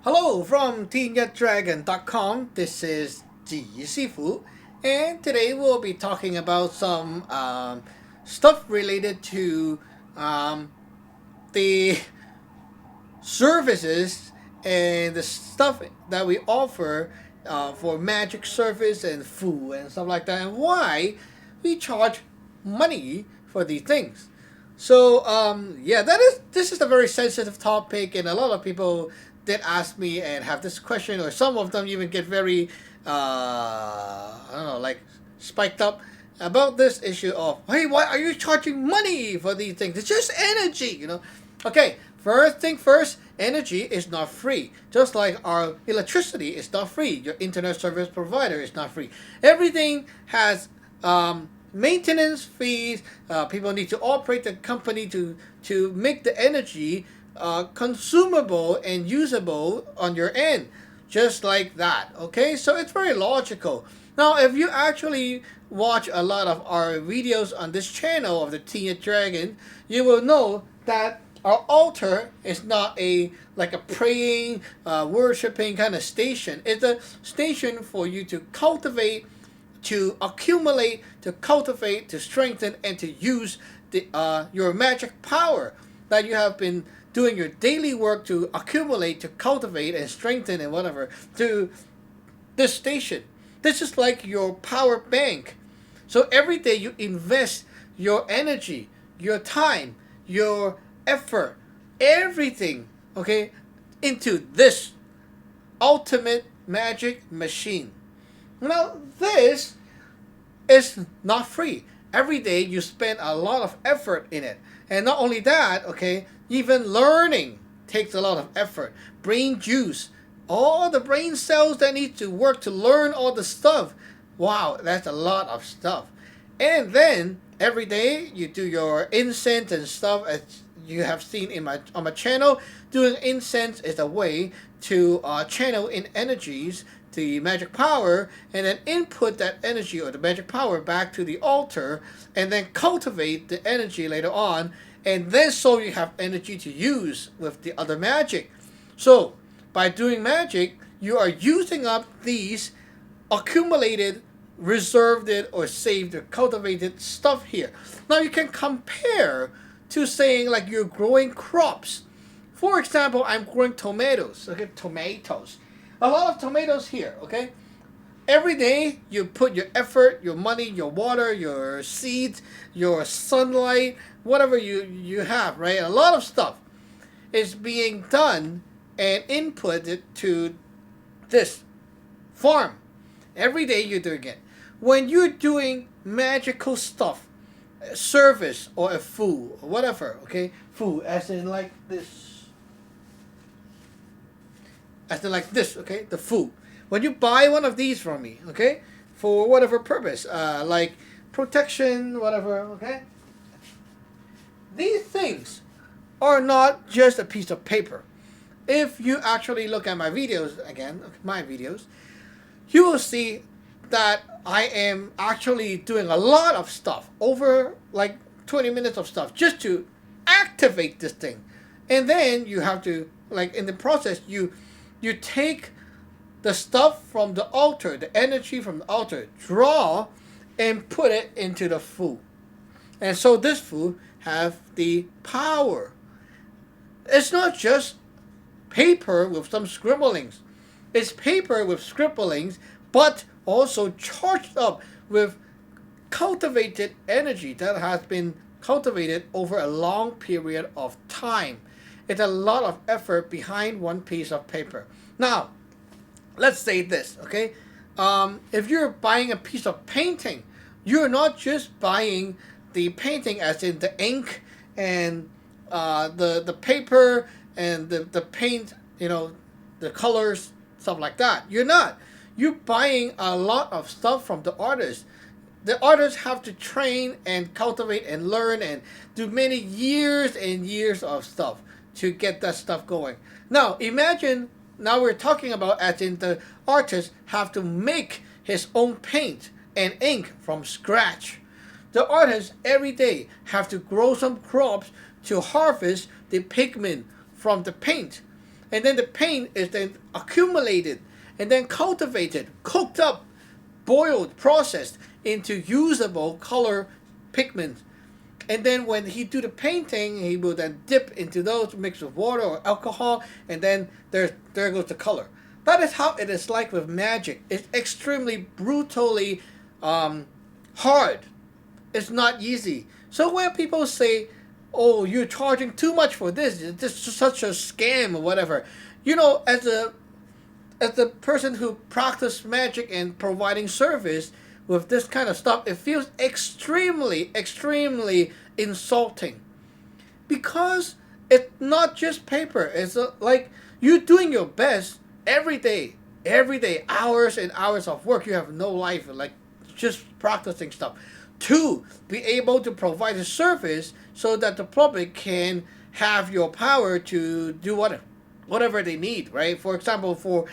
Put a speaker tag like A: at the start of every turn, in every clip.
A: Hello from Yat Dragon.com. This is Ji Sifu, and today we'll be talking about some stuff related to the services and the stuff that we offer for magic service and food and stuff like that, and why we charge money for these things. So this is a very sensitive topic, and a lot of people did ask me and have this question, or some of them even get very I don't know, like spiked up about this issue of, hey, why are you charging money for these things? It's just energy. Okay, first thing first, energy is not free. Just like our electricity is not free, your internet service provider is not free. Everything has maintenance fees. People need to operate the company to make the energy consumable and usable on your end, just like that. Okay, so it's very logical. Now, if you actually watch a lot of our videos on this channel of the Yat Dragon, you will know that our altar is not a praying, worshiping kind of station. It's a station for you to cultivate, to accumulate, to cultivate, to strengthen, and to use your magic power that you have been doing your daily work to accumulate, to cultivate, and strengthen, and whatever, to this station. This is like your power bank. So every day you invest your energy, your time, your effort, everything, okay, into this ultimate magic machine. Now, this is not free. Every day you spend a lot of effort in it. And not only that, okay, even learning takes a lot of effort. Brain juice, all the brain cells that need to work to learn all the stuff. Wow, that's a lot of stuff. And then every day you do your incense and stuff, as you have seen on my channel. Doing incense is a way to channel in energies, the magic power, and then input that energy or the magic power back to the altar, and then cultivate the energy later on, and then so you have energy to use with the other magic. So by doing magic, you are using up these accumulated, reserved, or saved, or cultivated stuff here. Now you can compare to saying like you're growing crops. For example, I'm growing tomatoes. Okay, tomatoes. A lot of tomatoes here. Okay, every day you put your effort, your money, your water, your seeds, your sunlight, whatever you have, right? A lot of stuff is being done and inputted to this farm. Every day you're doing it. When you're doing magical stuff, service or a food or whatever, okay? Food as in like this. As in like this, okay? The food. When you buy one of these from me, okay? For whatever purpose, like protection, whatever, okay? These things are not just a piece of paper. If you actually look at my videos, again, my videos, you will see that I am actually doing a lot of stuff, over like 20 minutes of stuff, just to activate this thing. And then you have to, like in the process, you take the stuff from the altar, the energy from the altar, draw and put it into the food. And so this food have the power. It's not just paper with some scribblings. It's paper with scribblings, but also charged up with cultivated energy that has been cultivated over a long period of time. It's a lot of effort behind one piece of paper. Now, let's say this, okay? If you're buying a piece of painting, you're not just buying the painting as in the ink and the paper and the paint, the colors, stuff like that. You're not. You're buying a lot of stuff from the artist. The artists have to train and cultivate and learn and do many years and years of stuff to get that stuff going. Now, imagine, now we're talking about as in the artist have to make his own paint and ink from scratch. The artists every day have to grow some crops to harvest the pigment from the paint. and then the paint is then accumulated and then cultivated, cooked up, boiled, processed into usable color pigments. And then when he do the painting, he will then dip into those mixed with water or alcohol, and then there goes the color. That is how it is like with magic. It's extremely brutally hard. It's not easy. So when people say, "Oh, you're charging too much for this. This is such a scam," or whatever, you know, as a person who practices magic and providing service with this kind of stuff, it feels extremely, extremely insulting, because it's not just paper. It's like you're doing your best every day, hours and hours of work. You have no life, like just practicing stuff, to be able to provide a service so that the public can have your power to do whatever they need, right? For example, for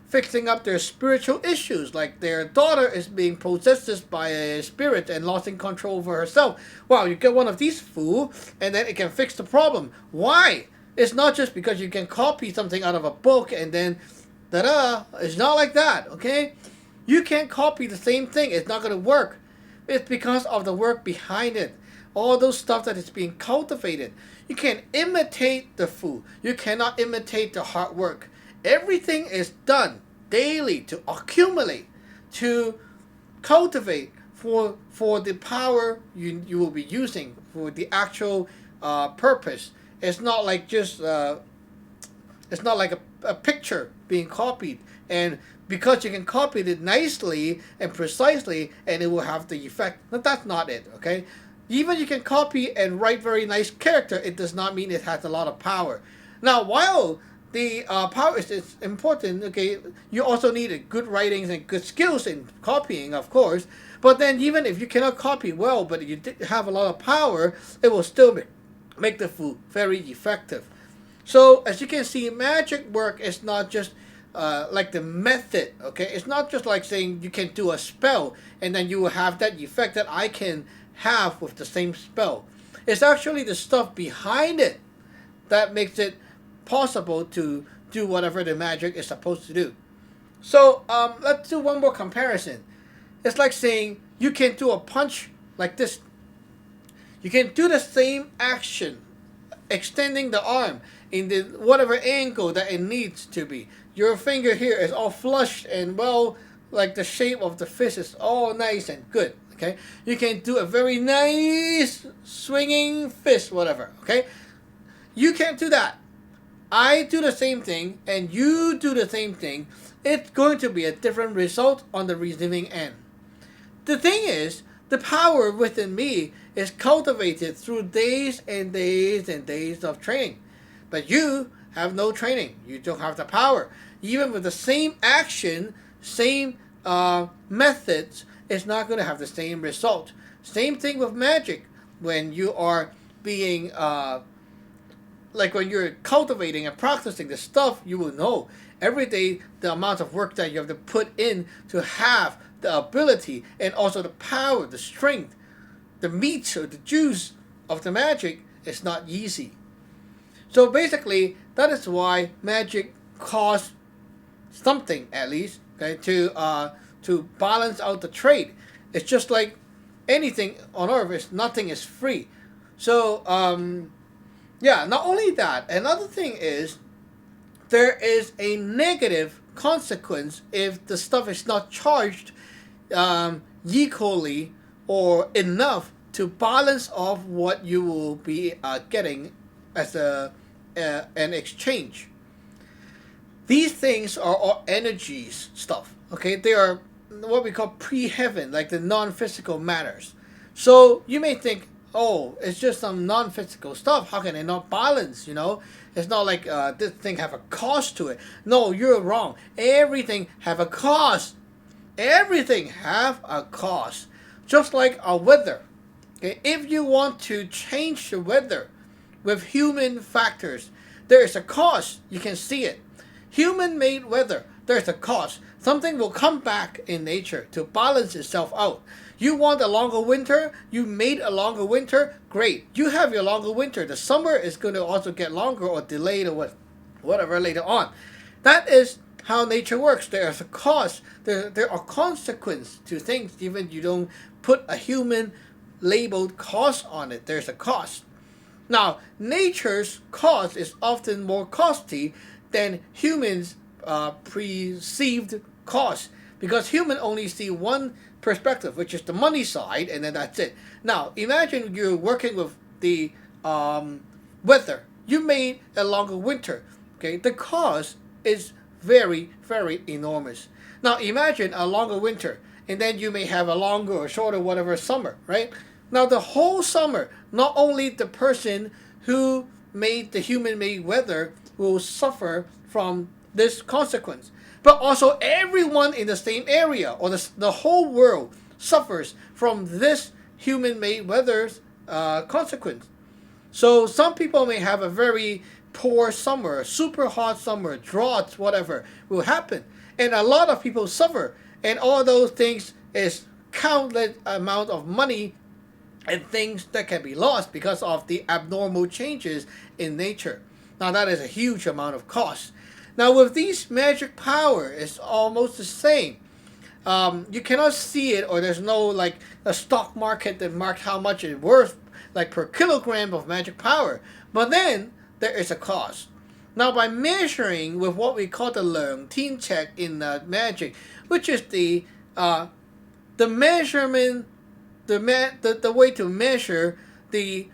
A: fixing up their spiritual issues, like their daughter is being possessed by a spirit and losing control over herself. Wow, you get one of these fools, and then it can fix the problem. Why? It's not just because you can copy something out of a book and then it's not like that, okay? You can't copy the same thing. It's not going to work. It's because of the work behind it. All those stuff that is being cultivated. You can imitate the food. You cannot imitate the hard work. Everything is done daily to accumulate, to cultivate for the power you will be using for the actual purpose. It's not like just it's not like a picture being copied, and because you can copy it nicely and precisely and it will have the effect. But that's not it, okay? Even you can copy and write very nice character, it does not mean it has a lot of power. Now, while the power is important, okay, you also need good writings and good skills in copying, of course. But then even if you cannot copy well, but you have a lot of power, it will still make the food very effective. So as you can see, magic work is not just like the method, okay? It's not just like saying you can do a spell and then you will have that effect that I can have with the same spell. It's actually the stuff behind it that makes it possible to do whatever the magic is supposed to do. So let's do one more comparison. It's like saying you can do a punch like this. You can do the same action, extending the arm in the whatever angle that it needs to be. Your finger here is all flush and well, like the shape of the fist is all nice and good. Okay, you can do a very nice swinging fist, whatever. Okay, you can't do that. I do the same thing and you do the same thing. It's going to be a different result on the receiving end. The thing is, the power within me is cultivated through days and days and days of training. But you have no training. You don't have the power. Even with the same action, same methods, it's not going to have the same result. Same thing with magic. When you are being, like when you're cultivating and practicing the stuff, you will know every day the amount of work that you have to put in to have the ability and also the power, the strength, the meat or the juice of the magic is not easy. So basically, that is why magic costs something at least, okay, to balance out the trade. It's just like anything on earth, nothing is free. So yeah, not only that, another thing is there is a negative consequence if the stuff is not charged equally or enough to balance off what you will be getting as an exchange. These things are all energies stuff, okay? They are what we call pre-heaven, like the non-physical matters. So you may think, oh, it's just some non-physical stuff. How can it not balance, you know? It's not like this thing have a cost to it. No, you're wrong. Everything have a cost. Everything have a cost. Just like our weather. Okay? If you want to change the weather with human factors, there is a cost. You can see it. Human-made weather, there's a cost. Something will come back in nature to balance itself out. You want a longer winter? You made a longer winter? Great. You have your longer winter. The summer is going to also get longer or delayed or whatever later on. That is how nature works. There is a cause. There are consequences to things. Even you don't put a human labeled cause on it, there's a cost. Now, nature's cost is often more costly than humans' perceived cost, because humans only see one perspective, which is the money side, and then that's it. Now, imagine you're working with the weather. You made a longer winter. Okay, the cost is very, very enormous. Now, imagine a longer winter, and then you may have a longer or shorter whatever summer, right? Now, the whole summer, not only the person who made the human-made weather will suffer from this consequence, but also everyone in the same area, or the whole world suffers from this human-made weather's consequence. So some people may have a very poor summer, super hot summer, droughts, whatever will happen. And a lot of people suffer. And all those things is countless amount of money and things that can be lost because of the abnormal changes in nature. Now that is a huge amount of cost. Now with these magic power, it's almost the same. You cannot see it, or there's no like a stock market that marks how much it's worth, like per kilogram of magic power. But then there is a cost. Now by measuring with what we call the Leung Tin check in magic, which is the measurement, the way to measure the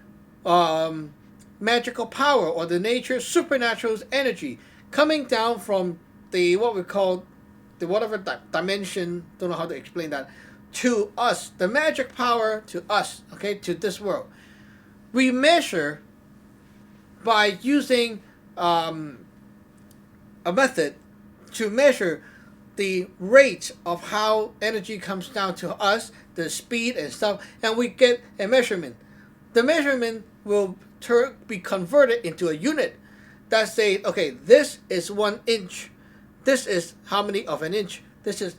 A: magical power, or the nature supernatural energy coming down from the what we call the whatever dimension, don't know how to explain that, to us, the magic power to us, okay, to this world. We measure by using a method to measure the rate of how energy comes down to us, the speed and stuff, and we get a measurement. The measurement will be converted into a unit that says, okay, this is 1 inch. This is how many of an inch. This is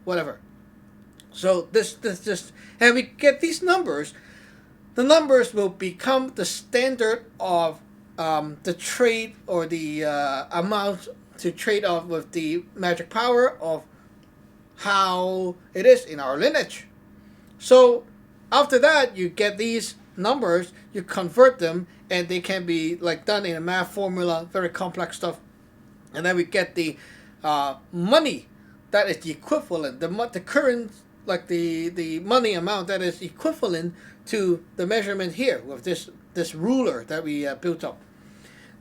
A: whatever. So this, and we get these numbers. The numbers will become the standard of the trade, or the amount to trade off with the magic power of how it is in our lineage. So after that, you get these numbers, you convert them, and they can be like done in a math formula, very complex stuff. And then we get the money that is the equivalent, the current, like the money amount that is equivalent to the measurement here with this ruler that we built up.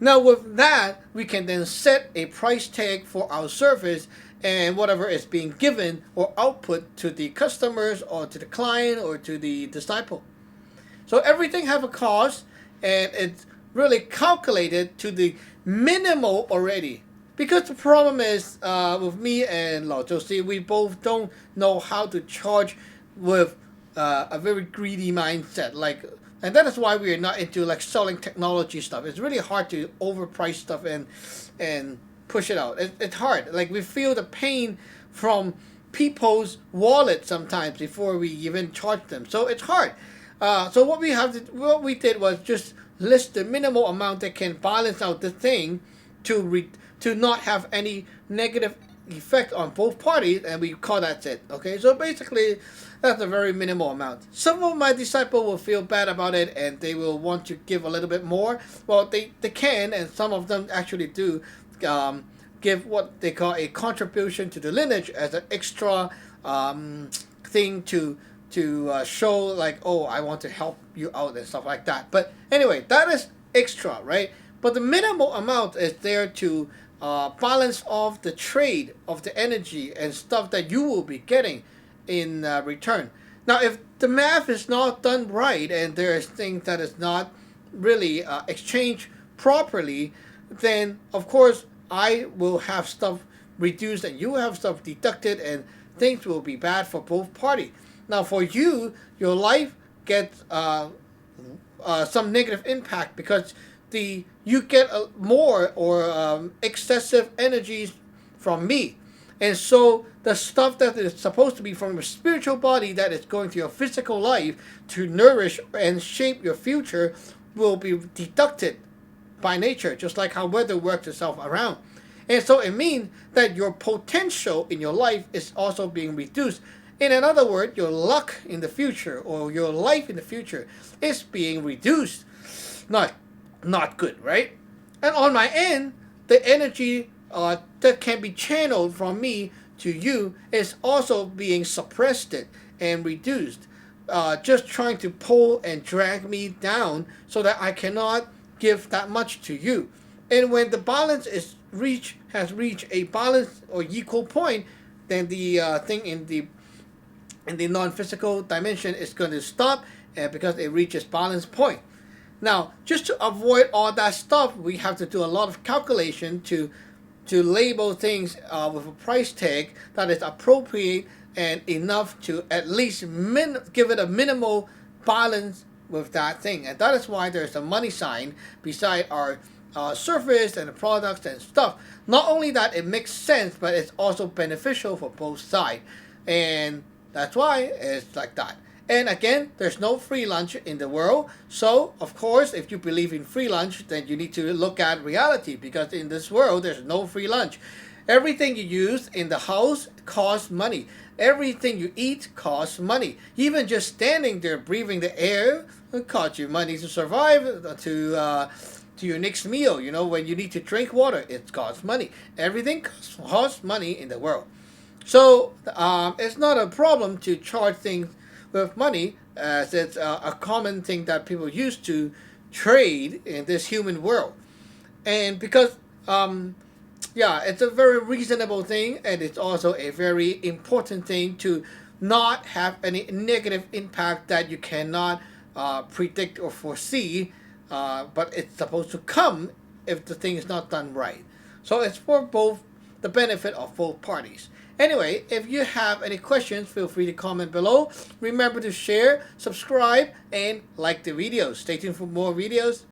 A: Now with that, we can then set a price tag for our service and whatever is being given or output to the customers or to the client or to the disciple. So everything have a cost, and it's really calculated to the minimal already. Because the problem is with me and Lao Zhou, we both don't know how to charge with a very greedy mindset. And that is why we are not into like selling technology stuff. It's really hard to overprice stuff and push it out. It's hard. Like we feel the pain from people's wallets sometimes before we even charge them. So it's hard. So what we did was just list the minimal amount that can balance out the thing to not have any negative effect on both parties, and we call that it. Okay, so basically that's a very minimal amount. Some of my disciples will feel bad about it and they will want to give a little bit more. Well, they can, and some of them actually do give what they call a contribution to the lineage as an extra thing to show, like, oh, I want to help you out and stuff like that. But anyway, that is extra, right? But the minimal amount is there to balance off the trade of the energy and stuff that you will be getting in return. Now, if the math is not done right and there is things that is not really exchanged properly, then of course I will have stuff reduced and you will have stuff deducted, and things will be bad for both parties. Now, for you, your life gets some negative impact because you get more or excessive energies from me. And so the stuff that is supposed to be from your spiritual body that is going to your physical life to nourish and shape your future will be deducted by nature, just like how weather works itself around. And so it means that your potential in your life is also being reduced. In another word, your luck in the future or your life in the future is being reduced. Not good, right? And on my end, the energy that can be channeled from me to you is also being suppressed and reduced. Just trying to pull and drag me down so that I cannot give that much to you. And when the balance has reached a balance or equal point, then the thing in the non-physical dimension is going to stop because it reaches balance point. Now, just to avoid all that stuff, we have to do a lot of calculation to label things with a price tag that is appropriate and enough to at least give it a minimal balance with that thing. And that is why there's a money sign beside our surface and the products and stuff. Not only that it makes sense, but it's also beneficial for both sides. And that's why it's like that. And again, there's no free lunch in the world. So, of course, if you believe in free lunch, then you need to look at reality, because in this world, there's no free lunch. Everything you use in the house costs money. Everything you eat costs money. Even just standing there breathing the air costs you money to survive to your next meal. You know, when you need to drink water, it costs money. Everything costs money in the world. So it's not a problem to charge things with money, as it's a common thing that people use to trade in this human world. And because it's a very reasonable thing, and it's also a very important thing to not have any negative impact that you cannot predict or foresee, but it's supposed to come if the thing is not done right. So it's for both the benefit of both parties. Anyway, if you have any questions, feel free to comment below. Remember to share, subscribe, and like the videos. Stay tuned for more videos.